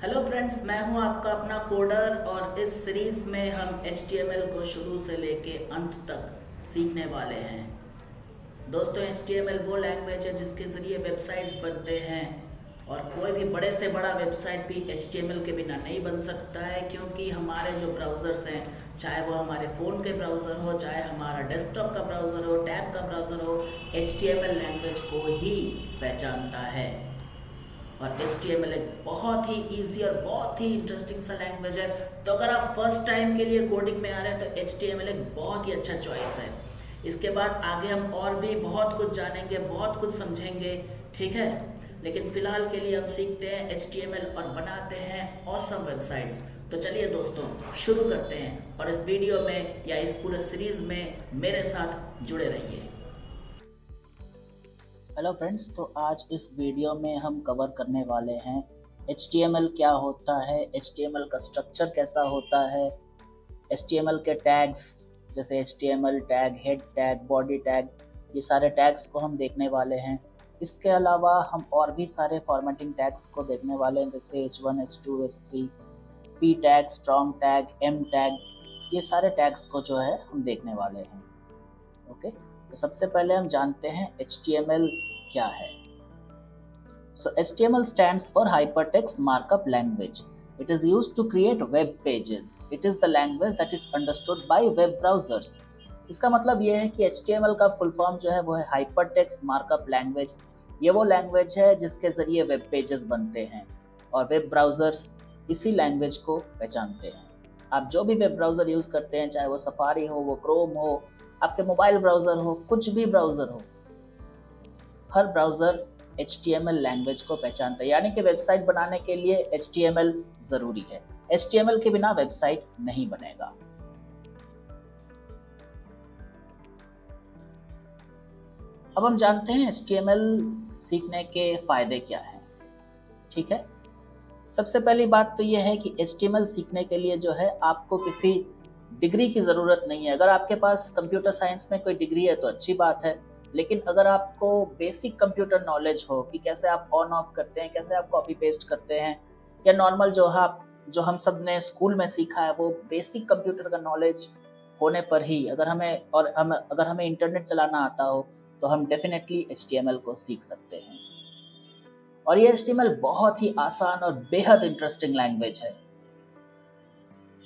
Hello friends, मैं हूं आपका अपना कोडर और इस सीरीज़ में हम HTML को शुरू से लेके अंत तक सीखने वाले हैं। दोस्तों, HTML वो लैंग्वेज है जिसके ज़रिए वेबसाइट्स बनते हैं और कोई भी बड़े से बड़ा वेबसाइट भी HTML के बिना नहीं बन सकता है, क्योंकि हमारे जो ब्राउज़र्स हैं, चाहे वो हमारे फ़ोन के ब्राउज़र हो, चाहे हमारा डेस्कटॉप का ब्राउज़र हो, टैब का ब्राउज़र हो, HTML लैंग्वेज को ही पहचानता है। और HTML एक बहुत ही ईजी और बहुत ही इंटरेस्टिंग सा लैंग्वेज है। तो अगर आप फर्स्ट टाइम के लिए कोडिंग में आ रहे हैं तो HTML एक बहुत ही अच्छा चॉइस है। इसके बाद आगे हम और भी बहुत कुछ जानेंगे, बहुत कुछ समझेंगे, ठीक है। लेकिन फ़िलहाल के लिए हम सीखते हैं HTML और बनाते हैं ऑसम वेबसाइट्स। तो चलिए दोस्तों, शुरू करते हैं और इस वीडियो में या इस पूरे सीरीज़ में मेरे साथ जुड़े रहिए। हेलो फ्रेंड्स, तो आज इस वीडियो में हम कवर करने वाले हैं HTML क्या होता है, HTML का स्ट्रक्चर कैसा होता है, HTML के टैग्स जैसे HTML tag, head tag, body tag, ये सारे टैग्स को हम देखने वाले हैं। इसके अलावा हम और भी सारे फॉर्मेटिंग टैग्स को देखने वाले हैं, जैसे H1, H2, H3, P tag, strong tag, M tag, ये सारे टैग्स को जो है हम देखने वाले हैं। ओके, तो सबसे पहले हम जानते हैं HTML क्या है। So HTML stands for Hypertext Markup Language. It is used to create web pages. It is the language that is understood by web browsers. इसका मतलब ये है कि HTML का फुल फॉर्म जो है वो है Hypertext Markup Language। ये वो लैंग्वेज है जिसके ज़रिए वेब पेजेस बनते हैं और वेब ब्राउज़र्स इसी लैंग्वेज को पहचानते हैं। आप जो भी वेब ब्राउज़र यूज़ करते हैं, चाहे वो सफारी हो, वो क्रोम हो, आपके मोबाइल ब्राउज़र हो, कुछ भी ब्राउज़र हो, हर ब्राउज़र HTML लैंग्वेज को पहचानता है। यानी कि वेबसाइट बनाने के लिए HTML ज़रूरी है। HTML के बिना वेबसाइट नहीं बनेगा। अब हम जानते हैं HTML सीखने के फ़ायदे क्या हैं। ठीक है, सबसे पहली बात तो ये है कि HTML सीखने के लिए जो है आपको किसी डिग्री की ज़रूरत नहीं है। अगर आपके पास कंप्यूटर साइंस में कोई डिग्री है तो अच्छी बात है, लेकिन अगर आपको बेसिक कंप्यूटर नॉलेज हो कि कैसे आप ऑन ऑफ करते हैं, कैसे आप कॉपी पेस्ट करते हैं, या नॉर्मल जो हम सब ने स्कूल में सीखा है, वो बेसिक कंप्यूटर का नॉलेज होने पर ही अगर हमें इंटरनेट चलाना आता हो तो हम डेफिनेटली HTML को सीख सकते हैं। और ये HTML बहुत ही आसान और बेहद इंटरेस्टिंग लैंग्वेज है।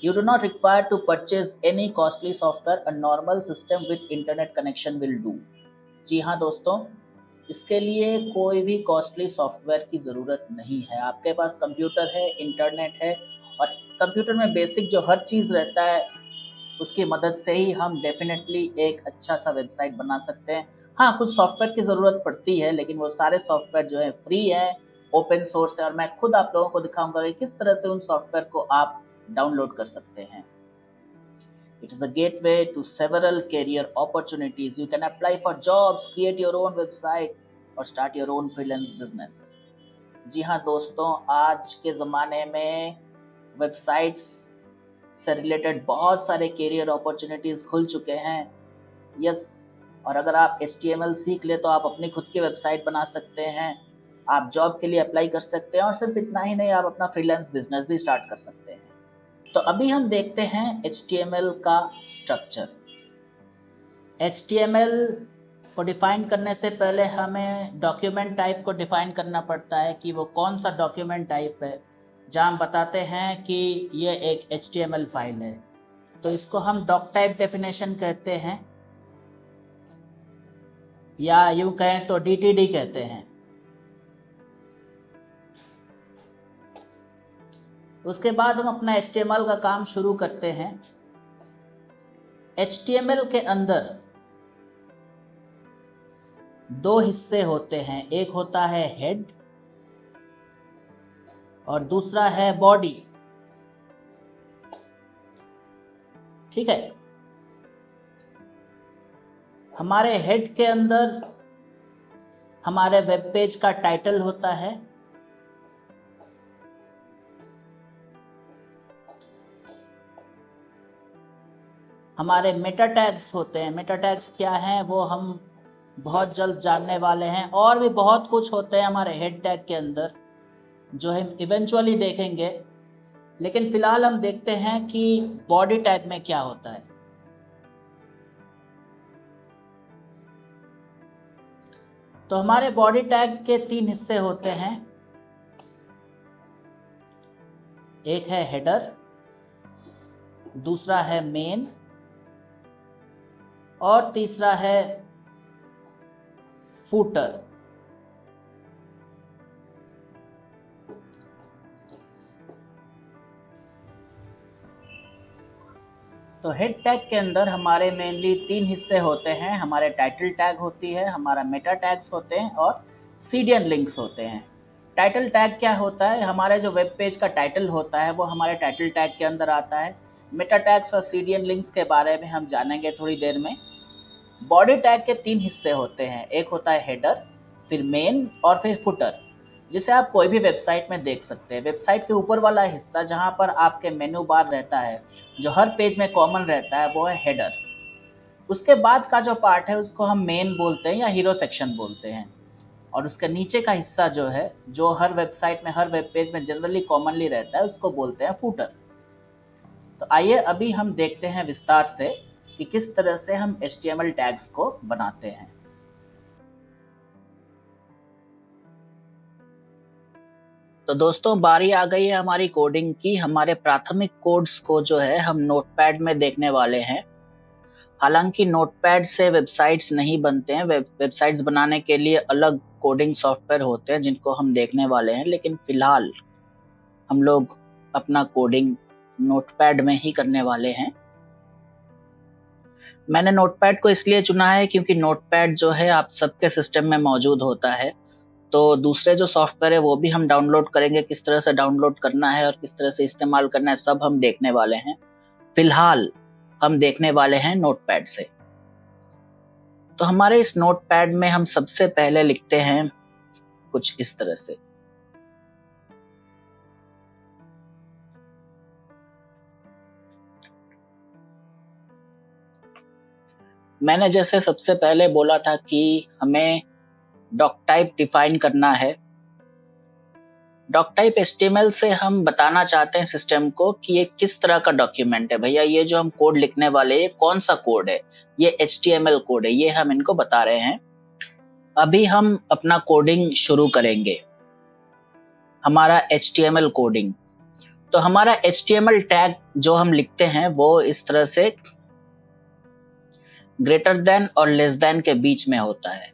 You do not require to purchase any costly software. A normal system with internet connection will do. जी हाँ दोस्तों, इसके लिए कोई भी कॉस्टली सॉफ्टवेयर की ज़रूरत नहीं है। आपके पास कंप्यूटर है, इंटरनेट है और कंप्यूटर में बेसिक जो हर चीज़ रहता है उसकी मदद से ही हम डेफिनेटली एक अच्छा सा वेबसाइट बना सकते हैं। हाँ, कुछ सॉफ्टवेयर की ज़रूरत पड़ती है, लेकिन वो सारे सॉफ्टवेयर जो है फ्री है, ओपन सोर्स है और मैं खुद आप लोगों को दिखाऊंगा कि किस तरह से उन सॉफ्टवेयर को आप डाउनलोड कर सकते हैं। It is a gateway to several career opportunities. You can apply for jobs, create your own website और start your own freelance business. जी हाँ दोस्तों, आज के ज़माने में वेबसाइट्स से रिलेटेड बहुत सारे कैरियर अपॉर्चुनिटीज़ खुल चुके हैं। यस, और अगर आप HTML सीख ले तो आप अपनी खुद की वेबसाइट बना सकते हैं, आप जॉब के लिए अप्लाई कर सकते हैं और सिर्फ इतना ही नहीं, आप अपना फ्रीलांस बिजनेस भी स्टार्ट कर सकते हैं। तो अभी हम देखते हैं HTML का स्ट्रक्चर। HTML को डिफाइन करने से पहले हमें डॉक्यूमेंट टाइप को डिफाइन करना पड़ता है कि वो कौन सा डॉक्यूमेंट टाइप है, जहाँ हम बताते हैं कि ये एक HTML फाइल है। तो इसको हम डॉक टाइप डेफिनेशन कहते हैं, या यूँ कहें तो DTD कहते हैं। उसके बाद हम अपना HTML का काम शुरू करते हैं। HTML के अंदर दो हिस्से होते हैं, एक होता है हेड और दूसरा है बॉडी। ठीक है, हमारे हेड के अंदर हमारे वेब पेज का टाइटल होता है, हमारे मेटा टैग्स होते हैं। मेटा टैग्स क्या हैं वो हम बहुत जल्द जानने वाले हैं, और भी बहुत कुछ होते हैं हमारे हेड टैग के अंदर। जो हम इवेंचुअली देखेंगे, लेकिन फिलहाल हम देखते हैं कि बॉडी टैग में क्या होता है। तो हमारे बॉडी टैग के 3 हिस्से होते हैं। एक है हेडर, दूसरा है मेन और तीसरा है फूटर। तो हेड टैग के अंदर हमारे मेनली 3 हिस्से होते हैं। हमारे टाइटल टैग होती है, हमारा मेटा टैग्स होते हैं और सीडियन लिंक्स होते हैं। टाइटल टैग क्या होता है? हमारे जो वेब पेज का टाइटल होता है वो हमारे टाइटल टैग के अंदर आता है। मेटा टैग्स और सीडियन लिंक्स के बारे में हम जानेंगे थोड़ी देर में। बॉडी टैग के 3 हिस्से होते हैं। एक होता है हेडर, फिर मेन और फिर फुटर, जिसे आप कोई भी वेबसाइट में देख सकते हैं। वेबसाइट के ऊपर वाला हिस्सा जहां पर आपके मेनू बार रहता है, जो हर पेज में कॉमन रहता है, वो है हेडर। उसके बाद का जो पार्ट है उसको हम मेन बोलते हैं या हीरो सेक्शन बोलते हैं। और उसके नीचे का हिस्सा जो है, जो हर वेबसाइट में, हर वेब पेज में जनरली कॉमनली रहता है, उसको बोलते हैं फूटर। तो आइए अभी हम देखते हैं विस्तार से कि किस तरह से हम HTML टैग्स को बनाते हैं। तो दोस्तों, बारी आ गई है हमारी कोडिंग की। हमारे प्राथमिक कोड्स को जो है हम नोटपैड में देखने वाले हैं। हालांकि नोटपैड से वेबसाइट्स नहीं बनते हैं, वेबसाइट्स बनाने के लिए अलग कोडिंग सॉफ्टवेयर होते हैं जिनको हम देखने वाले हैं, लेकिन फिलहाल हम लोग अपना कोडिंग नोटपैड में ही करने वाले हैं। मैंने नोटपैड को इसलिए चुना है क्योंकि नोटपैड जो है आप सबके सिस्टम में मौजूद होता है। तो दूसरे जो सॉफ्टवेयर है वो भी हम डाउनलोड करेंगे, किस तरह से डाउनलोड करना है और किस तरह से इस्तेमाल करना है सब हम देखने वाले हैं। फिलहाल हम देखने वाले हैं नोटपैड से। तो हमारे इस नोटपैड में हम सबसे पहले लिखते हैं कुछ इस तरह से। मैंने जैसे सबसे पहले बोला था कि हमें डॉक टाइप डिफाइन करना है। डॉक टाइप HTML से हम बताना चाहते हैं सिस्टम को कि ये किस तरह का डॉक्यूमेंट है। भैया ये जो हम कोड लिखने वाले ये कौन सा कोड है, ये HTML कोड है, ये हम इनको बता रहे हैं। अभी हम अपना कोडिंग शुरू करेंगे, हमारा HTML कोडिंग। तो हमारा HTML टैग जो हम लिखते हैं वो इस तरह से ग्रेटर देन और लेस देन के बीच में होता है।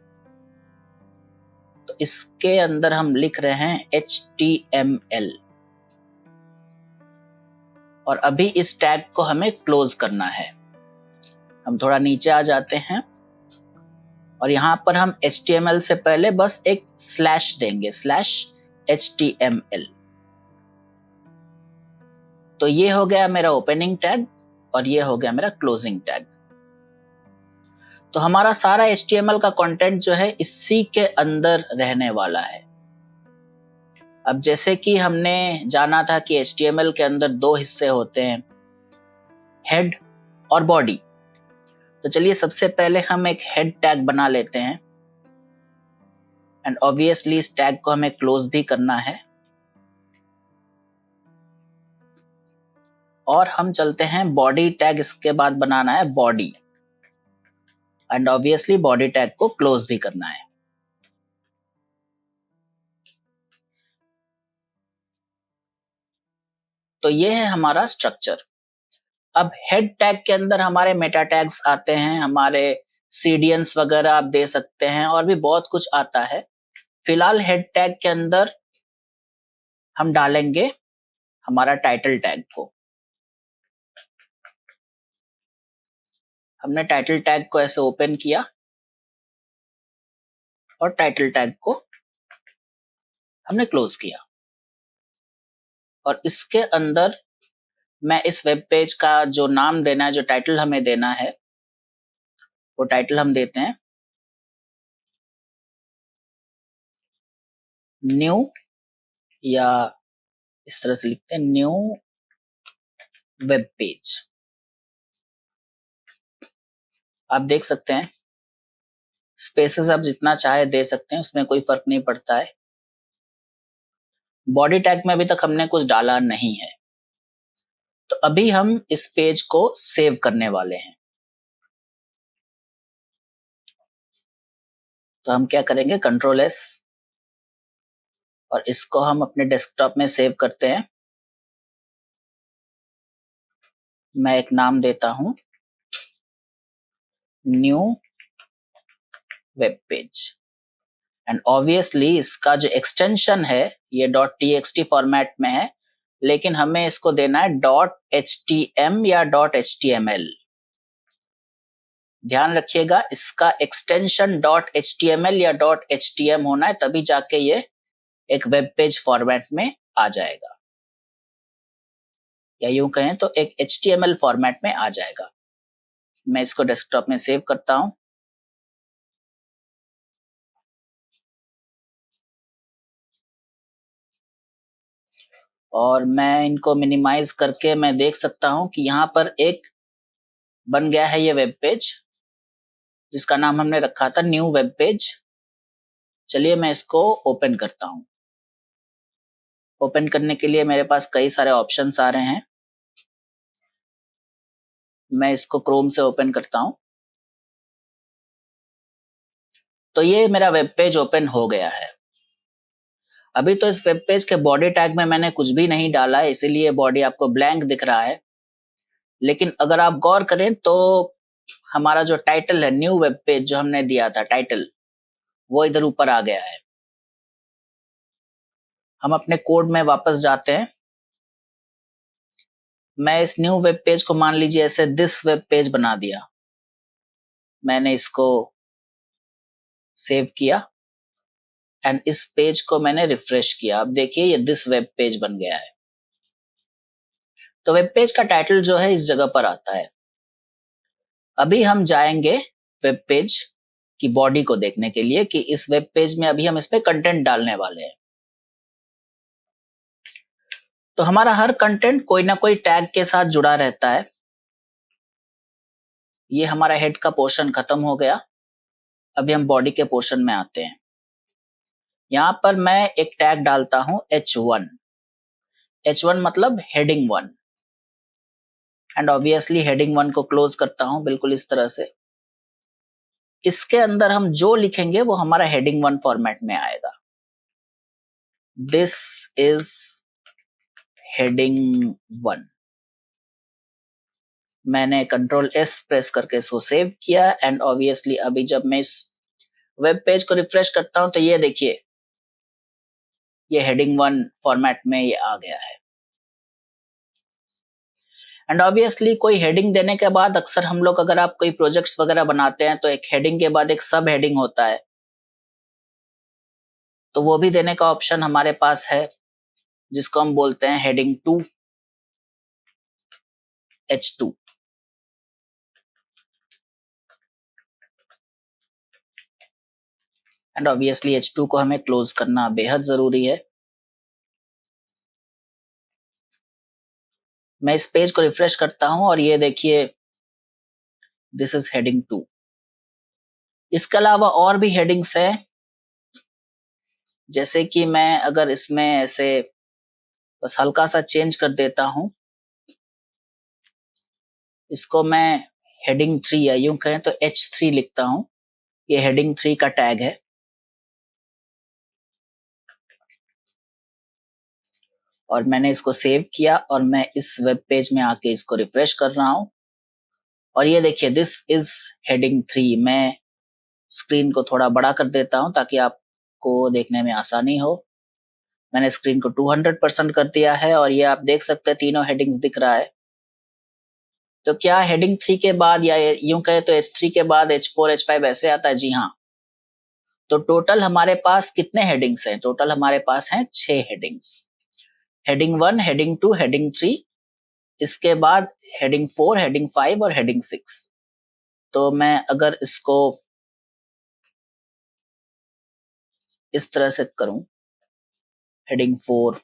तो इसके अंदर हम लिख रहे हैं HTML और अभी इस टैग को हमें क्लोज करना है। हम थोड़ा नीचे आ जाते हैं और यहां पर हम HTML से पहले बस एक स्लैश देंगे, /HTML। तो ये हो गया मेरा ओपनिंग टैग और ये हो गया मेरा क्लोजिंग टैग। तो हमारा सारा HTML का कंटेंट जो है इसी के अंदर रहने वाला है। अब जैसे कि हमने जाना था कि HTML के अंदर 2 हिस्से होते हैं, हेड और बॉडी। तो चलिए सबसे पहले हम एक हेड टैग बना लेते हैं एंड ऑब्वियसली इस टैग को हमें क्लोज भी करना है। और हम चलते हैं बॉडी टैग, इसके बाद बनाना है body and obviously body tag को क्लोज भी करना है। तो ये है हमारा स्ट्रक्चर। अब हेड टैग के अंदर हमारे मेटा टैग्स आते हैं, हमारे सीडियंस वगैरह आप दे सकते हैं और भी बहुत कुछ आता है। फिलहाल हेड टैग के अंदर हम डालेंगे हमारा टाइटल टैग को। हमने टाइटल टैग को ऐसे ओपन किया और टाइटल टैग को हमने क्लोज किया। और इसके अंदर मैं इस वेब पेज का जो नाम देना है, जो टाइटल हमें देना है, वो टाइटल हम देते हैं न्यू, या इस तरह से लिखते हैं न्यू वेब पेज। आप देख सकते हैं स्पेसेस आप जितना चाहे दे सकते हैं, उसमें कोई फर्क नहीं पड़ता है। बॉडी टैग में अभी तक हमने कुछ डाला नहीं है, तो अभी हम इस पेज को सेव करने वाले हैं। तो हम क्या करेंगे, कंट्रोल एस, और इसको हम अपने डेस्कटॉप में सेव करते हैं। मैं एक नाम देता हूं, new web page, and obviously इसका जो एक्सटेंशन है ये .txt फॉर्मेट में है, लेकिन हमें इसको देना है .htm या .html। ध्यान रखिएगा, इसका एक्सटेंशन .html या .htm होना है, तभी जाके ये एक वेब पेज फॉर्मेट में आ जाएगा, या यूं कहें तो एक HTML फॉर्मेट में आ जाएगा। मैं इसको डेस्कटॉप में सेव करता हूं। और मैं इनको मिनिमाइज करके मैं देख सकता हूं कि यहाँ पर एक बन गया है ये वेब पेज, जिसका नाम हमने रखा था न्यू वेब पेज। चलिए मैं इसको ओपन करता हूं। ओपन करने के लिए मेरे पास कई सारे ऑप्शंस आ रहे हैं। मैं इसको क्रोम से ओपन करता हूं। तो ये मेरा वेब पेज ओपन हो गया है। अभी तो इस वेब पेज के बॉडी टैग में मैंने कुछ भी नहीं डाला है, इसीलिए बॉडी आपको ब्लैंक दिख रहा है। लेकिन अगर आप गौर करें तो हमारा जो टाइटल है, न्यू वेब पेज जो हमने दिया था टाइटल, वो इधर ऊपर आ गया है। हम अपने कोड में वापस जाते हैं। मैं इस न्यू वेब पेज को मान लीजिए ऐसे दिस वेब पेज बना दिया। मैंने इसको सेव किया एंड इस पेज को मैंने रिफ्रेश किया। अब देखिए ये दिस वेब पेज बन गया है। तो वेब पेज का टाइटल जो है इस जगह पर आता है। अभी हम जाएंगे वेब पेज की बॉडी को देखने के लिए कि इस वेब पेज में अभी हम इस पे कंटेंट डालने वाले हैं। तो हमारा हर कंटेंट कोई ना कोई टैग के साथ जुड़ा रहता है। ये हमारा हेड का पोर्शन खत्म हो गया। अभी हम बॉडी के पोर्शन में आते हैं। यहां पर मैं एक टैग डालता हूं H1। H1 मतलब हेडिंग 1, एंड ऑब्वियसली हेडिंग 1 को क्लोज करता हूं बिल्कुल इस तरह से। इसके अंदर हम जो लिखेंगे वो हमारा हेडिंग 1 फॉर्मेट में आएगा। This is heading 1। मैंने कंट्रोल एस प्रेस करके इसको सेव किया, एंड ऑब्वियसली अभी जब मैं इस वेब पेज को रिफ्रेश करता हूं तो ये देखिए ये हेडिंग 1 फॉर्मेट में ये आ गया है। एंड ऑब्वियसली कोई हेडिंग देने के बाद अक्सर हम लोग, अगर आप कोई प्रोजेक्ट्स वगैरह बनाते हैं तो एक हेडिंग के बाद एक सब हेडिंग होता है, तो वो भी देने का ऑप्शन हमारे पास है, जिसको हम बोलते हैं heading 2, H2। And obviously H2 को हमें क्लोज करना बेहद जरूरी है। मैं इस पेज को रिफ्रेश करता हूं और ये देखिए दिस इज हेडिंग 2। इसके अलावा और भी हेडिंग्स हैं, जैसे कि मैं अगर इसमें ऐसे बस हल्का सा चेंज कर देता हूं, इसको मैं हेडिंग 3 या यूं कहें तो H3 लिखता हूं। ये हेडिंग 3 का टैग है। और मैंने इसको सेव किया और मैं इस वेब पेज में आके इसको रिफ्रेश कर रहा हूं, और ये देखिए दिस इज हेडिंग 3। मैं स्क्रीन को थोड़ा बड़ा कर देता हूं ताकि आपको देखने में आसानी हो। मैंने स्क्रीन को 200% कर दिया है और ये आप देख सकते हैं तीनों हेडिंग्स दिख रहा है। तो क्या हेडिंग 3 के बाद, या यूं कहे तो H3 के बाद H4 H5 ऐसे आता है? जी हाँ। तो टोटल हमारे पास कितने हेडिंग्स हैं? टोटल हमारे पास हैं 6 हेडिंग्स। हेडिंग 1, हेडिंग 2, हेडिंग 3, इसके बाद हेडिंग 4, हेडिंग 5 और हेडिंग 6। तो मैं अगर इसको इस तरह से करूं, हेडिंग 4,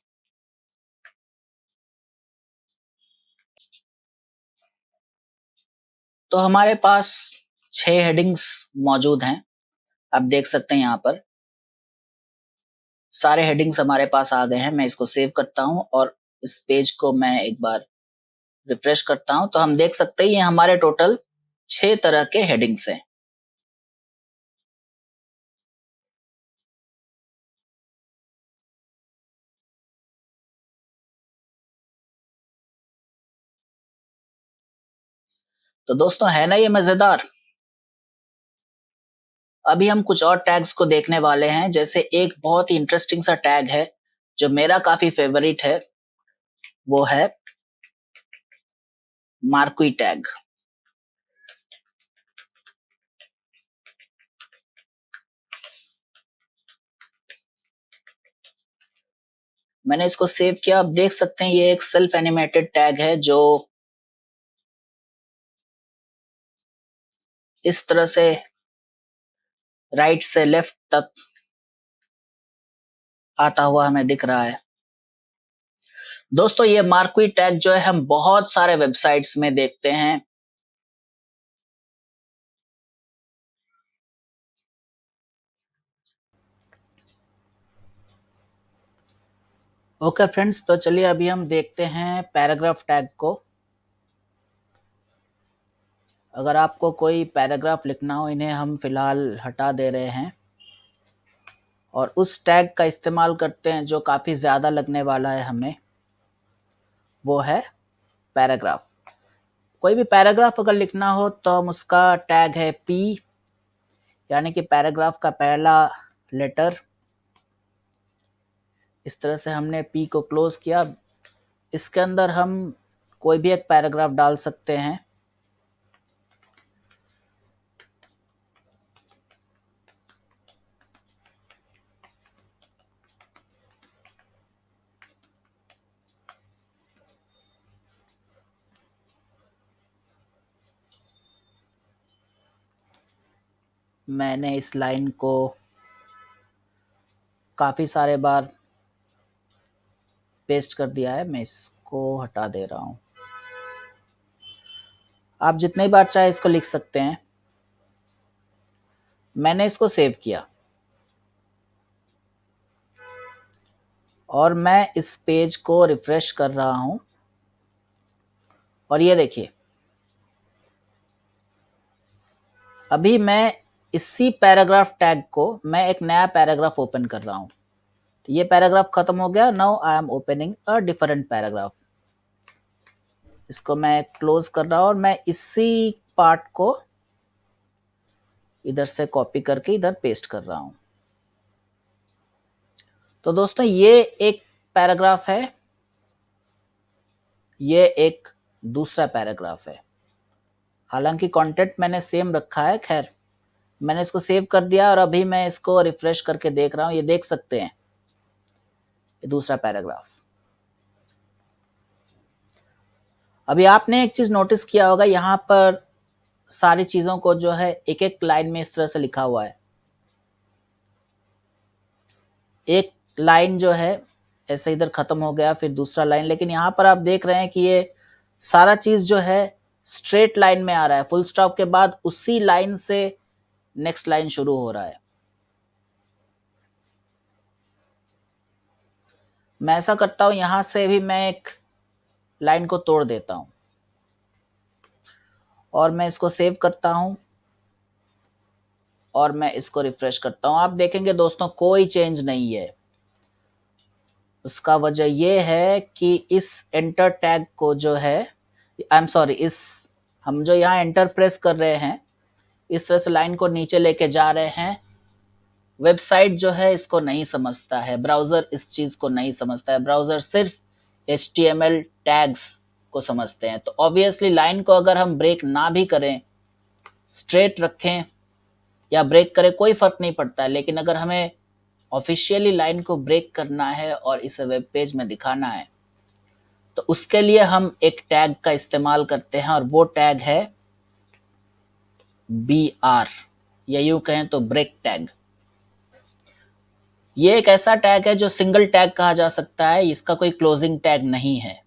तो हमारे पास 6 हेडिंग्स मौजूद हैं। आप देख सकते हैं यहाँ पर सारे हेडिंग्स हमारे पास आ गए हैं। मैं इसको सेव करता हूँ और इस पेज को मैं एक बार रिफ्रेश करता हूँ, तो हम देख सकते हैं ये हमारे टोटल 6 तरह के हेडिंग्स हैं। तो दोस्तों, है ना ये मजेदार। अभी हम कुछ और टैग्स को देखने वाले हैं। जैसे एक बहुत ही इंटरेस्टिंग सा टैग है जो मेरा काफी फेवरेट है, वो है मार्क्वी टैग। मैंने इसको सेव किया। आप देख सकते हैं ये एक सेल्फ एनिमेटेड टैग है जो इस तरह से राइट से लेफ्ट तक आता हुआ हमें दिख रहा है। दोस्तों, ये मार्क्वी टैग जो है हम बहुत सारे वेबसाइट्स में देखते हैं। ओके फ्रेंड्स, तो चलिए अभी हम देखते हैं पैराग्राफ टैग को। अगर आपको कोई पैराग्राफ लिखना हो, इन्हें हम फिलहाल हटा दे रहे हैं और उस टैग का इस्तेमाल करते हैं जो काफ़ी ज़्यादा लगने वाला है हमें, वो है पैराग्राफ। कोई भी पैराग्राफ अगर लिखना हो तो हम उसका टैग है पी, यानी कि पैराग्राफ का पहला लेटर। इस तरह से हमने पी को क्लोज किया। इसके अंदर हम कोई भी एक पैराग्राफ डाल सकते हैं। मैंने इस लाइन को काफ़ी सारे बार पेस्ट कर दिया है, मैं इसको हटा दे रहा हूँ। आप जितनी बार चाहे इसको लिख सकते हैं। मैंने इसको सेव किया और मैं इस पेज को रिफ्रेश कर रहा हूँ और ये देखिए, अभी मैं इसी पैराग्राफ टैग को मैं एक नया पैराग्राफ ओपन कर रहा हूँ। तो ये पैराग्राफ खत्म हो गया। Now I am opening a different paragraph. इसको मैं क्लोज कर रहा हूँ और मैं इसी पार्ट को इधर से कॉपी करके इधर पेस्ट कर रहा हूँ। तो दोस्तों, ये एक पैराग्राफ है, ये एक दूसरा पैराग्राफ है। हालांकि कंटेंट मैंने सेम रखा है। खैर, मैंने इसको सेव कर दिया और अभी मैं इसको रिफ्रेश करके देख रहा हूँ। ये देख सकते हैं, ये दूसरा पैराग्राफ। अभी आपने एक चीज नोटिस किया होगा, यहाँ पर सारी चीजों को जो है एक एक लाइन में इस तरह से लिखा हुआ है। एक लाइन जो है ऐसे इधर खत्म हो गया, फिर दूसरा लाइन, लेकिन यहाँ पर आप देख रहे हैं कि ये सारा चीज जो है स्ट्रेट लाइन में आ रहा है। फुल स्टॉप के बाद उसी लाइन से नेक्स्ट लाइन शुरू हो रहा है। मैं ऐसा करता हूं, यहां से भी मैं एक लाइन को तोड़ देता हूं और मैं इसको सेव करता हूं और मैं इसको रिफ्रेश करता हूं। आप देखेंगे दोस्तों, कोई चेंज नहीं है। उसका वजह यह है कि इस एंटर टैग को जो है, आई एम सॉरी, इस हम जो यहाँ एंटर प्रेस कर रहे हैं, इस तरह से लाइन को नीचे लेके जा रहे हैं। वेबसाइट जो है इसको नहीं समझता है, ब्राउजर इस चीज को नहीं समझता है। ब्राउजर सिर्फ HTML टैग्स को समझते हैं। तो ऑब्वियसली लाइन को अगर हम ब्रेक ना भी करें, स्ट्रेट रखें या ब्रेक करें, कोई फर्क नहीं पड़ता है। लेकिन अगर हमें ऑफिशियली लाइन को ब्रेक करना है और इसे वेब पेज में दिखाना है, तो उसके लिए हम एक टैग का इस्तेमाल करते हैं और वो टैग है BR, या यूं कहें तो ब्रेक टैग। ये एक ऐसा टैग है जो सिंगल टैग कहा जा सकता है। इसका कोई क्लोजिंग टैग नहीं है।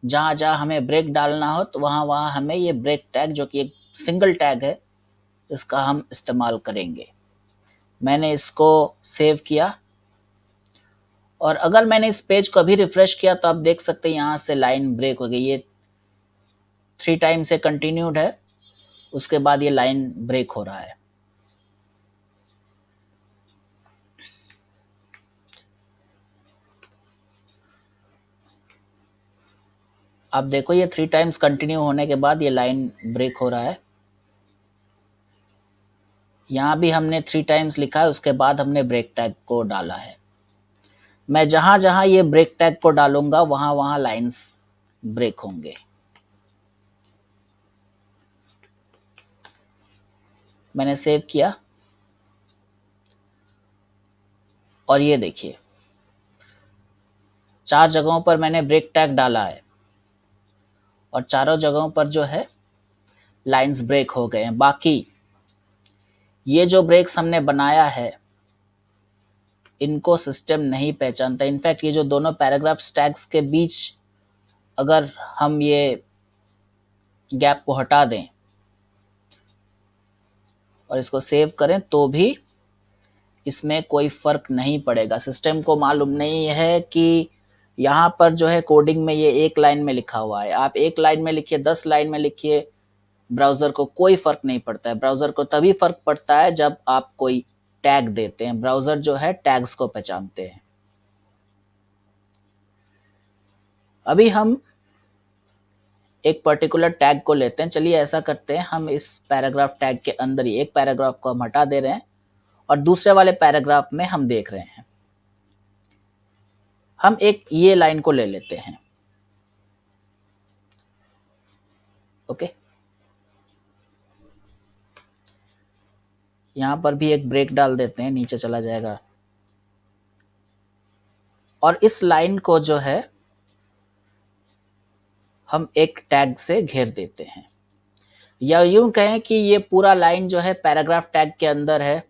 जहां जहां हमें ब्रेक डालना हो तो वहां वहां हमें ये ब्रेक टैग, जो कि एक सिंगल टैग है, इसका हम इस्तेमाल करेंगे। मैंने इसको सेव किया और अगर मैंने इस पेज को अभी रिफ्रेश किया तो आप देख सकते हैं यहाँ से लाइन ब्रेक हो गई। ये 3 टाइम से कंटिन्यूड है, उसके बाद ये लाइन ब्रेक हो रहा है। आप देखो ये 3 टाइम्स कंटिन्यू होने के बाद ये लाइन ब्रेक हो रहा है। यहाँ भी हमने 3 टाइम्स लिखा है, उसके बाद हमने ब्रेक टैग को डाला है। मैं जहां जहां ये ब्रेक टैग को डालूंगा वहां वहां लाइंस ब्रेक होंगे। मैंने सेव किया और ये देखिए 4 जगहों पर मैंने ब्रेक टैग डाला है और चारों जगहों पर जो है लाइंस ब्रेक हो गए हैं। बाकी ये जो ब्रेक्स हमने बनाया है इनको सिस्टम नहीं पहचानता। इनफैक्ट ये जो दोनों पैराग्राफ टैग्स के बीच अगर हम ये गैप को हटा दें और इसको सेव करें तो भी इसमें कोई फर्क नहीं पड़ेगा। सिस्टम को मालूम नहीं है कि यहाँ पर जो है कोडिंग में ये एक लाइन में लिखा हुआ है। आप एक लाइन में लिखिए, 10 लाइन में लिखिए, ब्राउजर को कोई फर्क नहीं पड़ता है। ब्राउजर को तभी फर्क पड़ता है जब आप कोई टैग देते हैं। ब्राउजर जो है टैग्स को पहचानते हैं। अभी हम एक पर्टिकुलर टैग को लेते हैं। चलिए ऐसा करते हैं, हम इस पैराग्राफ टैग के अंदर ही एक पैराग्राफ को हम हटा दे रहे हैं और दूसरे वाले पैराग्राफ में हम देख रहे हैं। हम एक ये लाइन को ले लेते हैं। ओके, यहां पर भी एक ब्रेक डाल देते हैं, नीचे चला जाएगा और इस लाइन को जो है हम एक टैग से घेर देते हैं। या यूं कहें कि ये पूरा लाइन जो है पैराग्राफ टैग के अंदर है,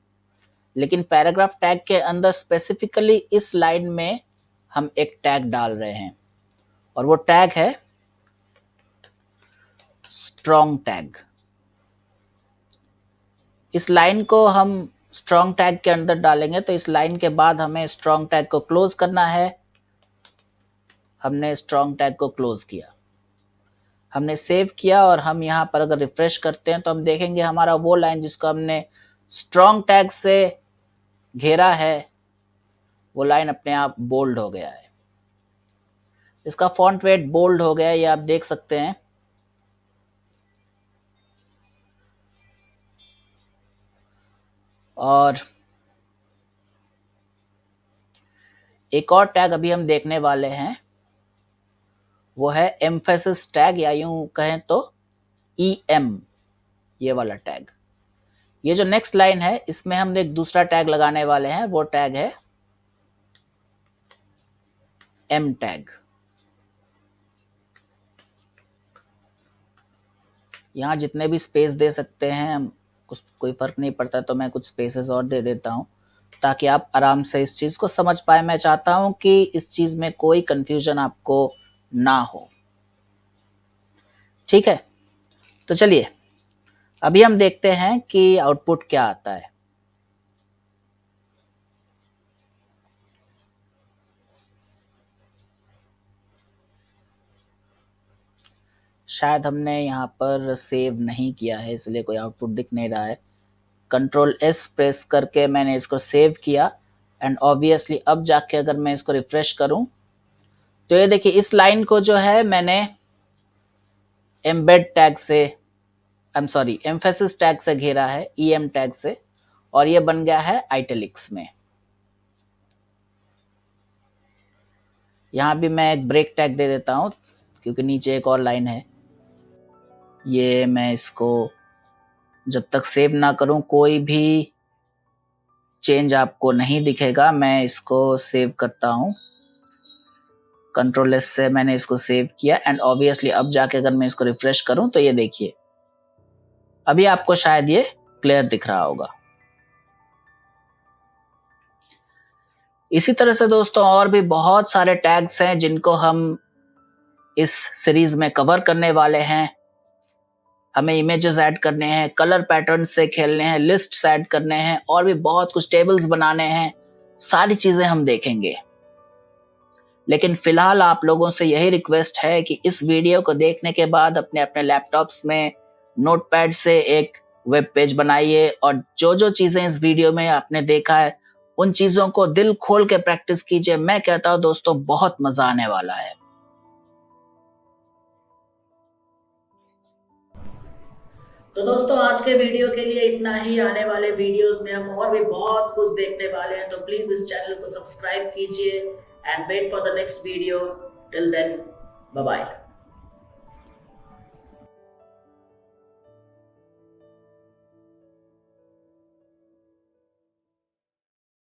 लेकिन पैराग्राफ टैग के अंदर स्पेसिफिकली इस लाइन में हम एक टैग डाल रहे हैं और वो टैग है स्ट्रॉन्ग टैग। इस लाइन को हम स्ट्रॉन्ग टैग के अंदर डालेंगे तो इस लाइन के बाद हमें स्ट्रॉन्ग टैग को क्लोज करना है। हमने स्ट्रॉन्ग टैग को क्लोज किया, हमने सेव किया और हम यहाँ पर अगर रिफ्रेश करते हैं तो हम देखेंगे हमारा वो लाइन जिसको हमने स्ट्रॉन्ग टैग से घेरा है वो लाइन अपने आप बोल्ड हो गया है। इसका फॉन्ट वेट बोल्ड हो गया है, ये आप देख सकते हैं। और एक और टैग अभी हम देखने वाले हैं, वो है एम्फेसिस टैग, या यूं कहें तो EM, ये वाला टैग। ये जो नेक्स्ट लाइन है इसमें हम एक दूसरा टैग लगाने वाले हैं, वो टैग है M टैग। यहाँ जितने भी स्पेस दे सकते हैं हम, कुछ कोई फर्क नहीं पड़ता, तो मैं कुछ स्पेसेस और दे देता हूँ ताकि आप आराम से इस चीज को समझ पाए। मैं चाहता हूं कि इस चीज में कोई कंफ्यूजन आपको ना हो। ठीक है, तो चलिए अभी हम देखते हैं कि आउटपुट क्या आता है। शायद हमने यहाँ पर सेव नहीं किया है इसलिए कोई आउटपुट दिख नहीं रहा है। Ctrl+S प्रेस करके मैंने इसको सेव किया एंड ऑब्वियसली अब जाके अगर मैं इसको रिफ्रेश करूं तो ये देखिए इस लाइन को जो है मैंने एम्बेड टैग से, एम्फेसिस टैग से घेरा है, EM टैग से, और ये बन गया है आइटैलिक्स में। यहां भी मैं एक ब्रेक टैग दे देता हूं क्योंकि नीचे एक और लाइन है। ये मैं इसको जब तक सेव ना करूं कोई भी चेंज आपको नहीं दिखेगा। मैं इसको सेव करता हूं, Ctrl+S से मैंने इसको सेव किया एंड ऑब्वियसली अब जाके अगर मैं इसको रिफ्रेश करूं तो ये देखिए अभी आपको शायद ये क्लियर दिख रहा होगा। इसी तरह से दोस्तों और भी बहुत सारे टैग्स हैं जिनको हम इस सीरीज में कवर करने वाले हैं। हमें इमेजेस ऐड करने हैं, कलर पैटर्न से खेलने हैं, लिस्ट्स ऐड करने हैं और भी बहुत कुछ टेबल्स बनाने हैं। सारी चीजें हम देखेंगे। लेकिन फिलहाल आप लोगों से यही रिक्वेस्ट है कि इस वीडियो को देखने के बाद अपने अपने लैपटॉप्स में नोटपैड से एक वेब पेज बनाइए और जो जो चीजें इस वीडियो में आपने देखा है उन चीजों को दिल खोल के प्रैक्टिस कीजिए। मैं कहता हूं दोस्तों बहुत मजा आने वाला है। तो दोस्तों आज के वीडियो के लिए इतना ही। आने वाले वीडियोस में हम और भी बहुत कुछ देखने वाले हैं, तो प्लीज इस चैनल को सब्सक्राइब कीजिए and wait for the next video. Till then, bye bye.